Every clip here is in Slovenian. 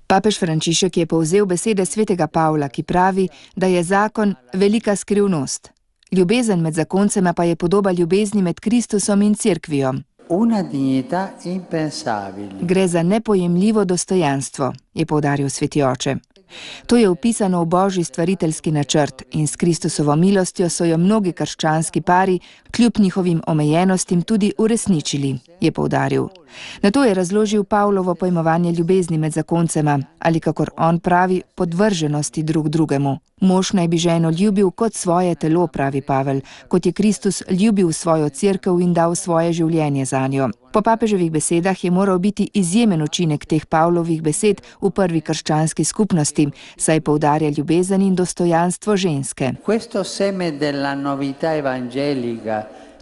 Papež Frančišek je povzel besede svetega Pavla, ki pravi, da je zakon velika skrivnost. Ljubezen med zakoncema pa je podoba ljubezni med Kristusom in Cerkvijo. Gre za nepojemljivo dostojanstvo, je poudaril sveti oče. To je vpisano v Božji stvariteljski načrt in s Kristusovo milostjo so jo mnogi krščanski pari kljub njihovim omejenostim tudi uresničili, je poudaril. Nato je razložil Pavlovo pojmovanje ljubezni med zakoncema, ali kakor on pravi, podvrženosti drug drugemu. Mož naj bi ženo ljubil kot svoje telo, pravi Pavel, kot je Kristus ljubil svojo cerkev in dal svoje življenje zanjo. Po papeževih besedah je moral biti izjemen učinek teh Pavlovih besed v prvi krščanski skupnosti, saj poudarja ljubezen in dostojanstvo ženske.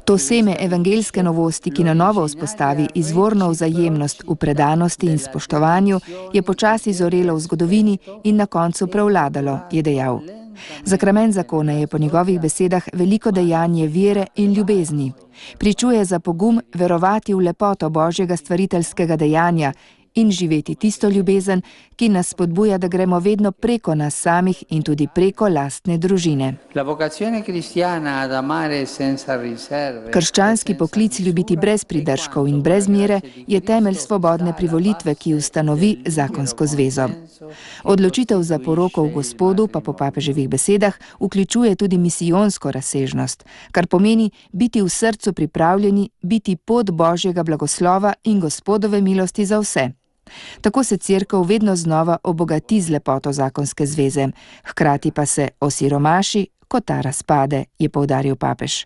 To seme evangeljske novosti, ki na novo vzpostavi izvorno vzajemnost v predanosti in spoštovanju, je počasi zorelo v zgodovini in na koncu prevladalo, je dejal. Zakrament zakona je po njegovih besedah veliko dejanje vere in ljubezni. Pričuje za pogum verovati v lepoto Božjega stvariteljskega dejanja in živeti tisto ljubezen, ki nas spodbuja, da gremo vedno preko nas samih in tudi preko lastne družine. Krščanski poklic ljubiti brez pridržkov in brez mere je temelj svobodne privolitve, ki ustanovi zakonsko zvezo. Odločitev za poroko v Gospodu pa po papeževih besedah vključuje tudi misijonsko razsežnost, kar pomeni biti v srcu pripravljeni, biti pot Božjega blagoslova in Gospodove milosti za vse. Tako se cerkev vedno znova obogati z lepoto zakonske zveze, hkrati pa se osiromaši, ko ta razpade, je poudaril papež.